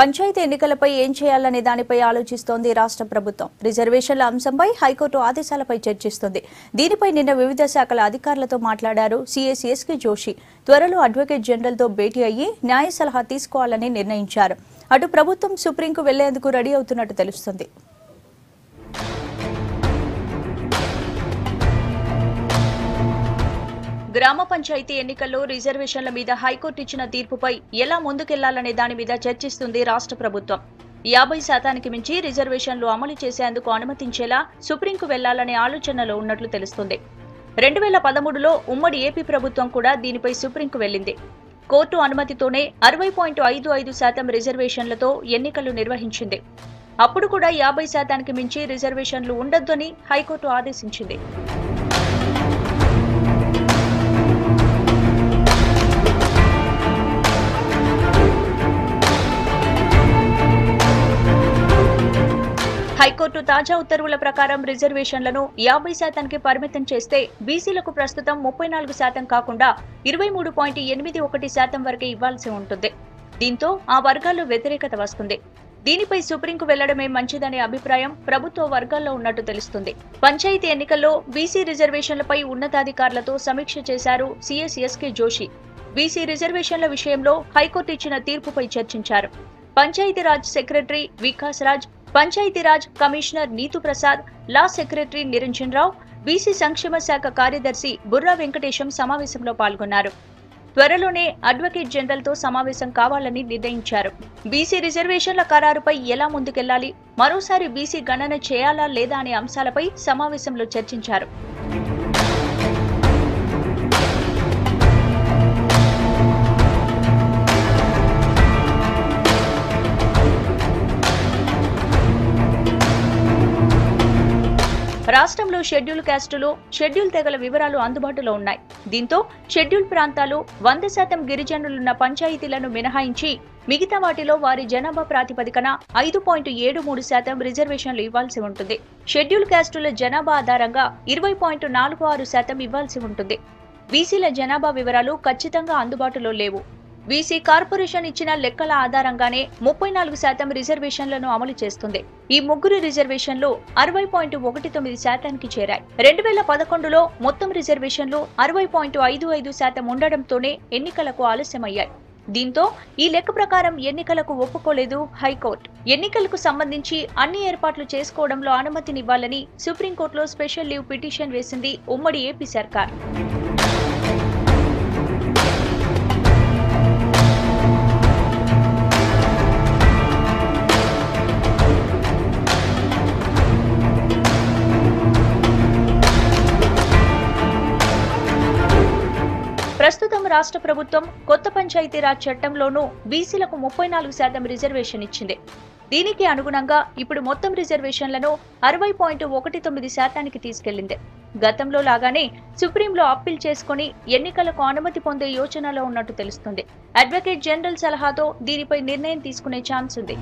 పంచాయతీ ఎన్నికలపై ఏం చేయాలనే దానిపై ఆలోచిస్తోంది రాష్ట్ర ప్రభుత్వం. రిజర్వేషన్ల అంశంపై హైకోర్టు ఆదేశాలపై చర్చిస్తుంది. దీనిపై నిన్న వివిధ శాఖల అధికారులతో మాట్లాడారు సీఎస్ ఎస్కే జోషి. త్వరలో అడ్వకేట్ జనరల్తో భేటీ అయ్యి న్యాయ సలహా తీసుకోవాలని నిర్ణయించారు. అటు ప్రభుత్వం సుప్రీంకు వెళ్లేందుకు రెడీ అవుతున్నట్టు తెలుస్తుంది. గ్రామ పంచాయతీ ఎన్నికల్లో రిజర్వేషన్ల మీద హైకోర్టు ఇచ్చిన తీర్పుపై ఎలా ముందుకెళ్లాలనే దాని మీద చర్చిస్తుంది రాష్ట్ర ప్రభుత్వం. 50% మించి రిజర్వేషన్లు అమలు చేసేందుకు అనుమతించేలా సుప్రీంకు వెళ్లాలనే ఆలోచనలో ఉన్నట్లు తెలుస్తుంది. 2013లో ఉమ్మడి ఏపీ ప్రభుత్వం కూడా దీనిపై సుప్రీంకు వెళ్లింది. కోర్టు అనుమతితోనే 60.55% రిజర్వేషన్లతో ఎన్నికలు నిర్వహించింది. అప్పుడు కూడా 50% మించి రిజర్వేషన్లు ఉండొద్దని హైకోర్టు ఆదేశించింది. హైకోర్టు తాజా ఉత్తర్వుల ప్రకారం రిజర్వేషన్లను 50%కి పరిమితం చేస్తే బీసీలకు ప్రస్తుతం 34% కాకుండా 23.81% వరకే ఇవ్వాల్సి ఉంటుంది. దీంతో ఆ వర్గాల్లో వ్యతిరేకత వస్తుంది. దీనిపై సుప్రీంకు వెళ్లడమే మంచిదనే అభిప్రాయం ప్రభుత్వ వర్గాల్లో ఉన్నట్టు తెలుస్తుంది. పంచాయతీ ఎన్నికల్లో బీసీ రిజర్వేషన్లపై ఉన్నతాధికారులతో సమీక్ష చేశారు సీఎస్ ఎస్కే జోషి. బీసీ రిజర్వేషన్ల విషయంలో హైకోర్టు ఇచ్చిన తీర్పుపై చర్చించారు. Panchayati Raj secretary Vikas Raj, Panchayati Raj commissioner Neetu Prasad, law secretary Niranjan Rao, BC సంక్షేమ శాఖ కార్యదర్శి బుర్రా వెంకటేశం సమావేశంలో పాల్గొన్నారు. త్వరలోనే అడ్వకేట్ జనరల్తో సమావేశం కావాలని నిర్ణయించారు. బీసీ రిజర్వేషన్ల ఖరారుపై ఎలా ముందుకెళ్లాలి, మరోసారి బీసీ గణన చేయాలా లేదా అనే అంశాలపై సమావేశంలో చర్చించారు. రాష్ట్రంలో షెడ్యూల్ క్యాస్టులు, షెడ్యూల్ తెగల వివరాలు అందుబాటులో ఉన్నాయి. దీంతో షెడ్యూల్ ప్రాంతాలు, 100% గిరిజనులున్న పంచాయతీలను మినహాయించి మిగతా వాటిలో వారి జనాభా ప్రాతిపదికన 5.73% రిజర్వేషన్లు ఇవ్వాల్సి ఉంటుంది. షెడ్యూల్ క్యాస్టుల జనాభా ఆధారంగా 20.46% ఇవ్వాల్సి ఉంటుంది. బీసీల జనాభా వివరాలు ఖచ్చితంగా అందుబాటులో లేవు. బీసీ కార్పొరేషన్ ఇచ్చిన లెక్కల ఆధారంగానే 34% రిజర్వేషన్లను అమలు చేస్తుంది. ఈ ముగ్గురు రిజర్వేషన్లు 60.19%కి చేరాయి. 2011లో మొత్తం రిజర్వేషన్లు 60.55% ఉండడంతోనే ఎన్నికలకు ఆలస్యమయ్యాయి. దీంతో ఈ లెక్క ప్రకారం ఎన్నికలకు ఒప్పుకోలేదు హైకోర్టు. ఎన్నికలకు సంబంధించి అన్ని ఏర్పాట్లు చేసుకోవడంలో అనుమతినివ్వాలని సుప్రీంకోర్టులో స్పెషల్ లీవ్ పిటిషన్ వేసింది ఉమ్మడి ఏపీ సర్కార్. ప్రస్తుతం రాష్ట్ర ప్రభుత్వం కొత్త పంచాయతీరాజ్ చట్టంలోనూ బీసీలకు 34% రిజర్వేషన్ ఇచ్చింది. దీనికి అనుగుణంగా ఇప్పుడు మొత్తం రిజర్వేషన్లను 60.19%కి తీసుకెళ్లింది. గతంలో లాగానే సుప్రీంలో అప్పీల్ చేసుకుని ఎన్నికలకు అనుమతి పొందే యోచనలో ఉన్నట్టు తెలుస్తుంది. అడ్వకేట్ జనరల్ సలహాతో దీనిపై నిర్ణయం తీసుకునే ఛాన్స్ ఉంది.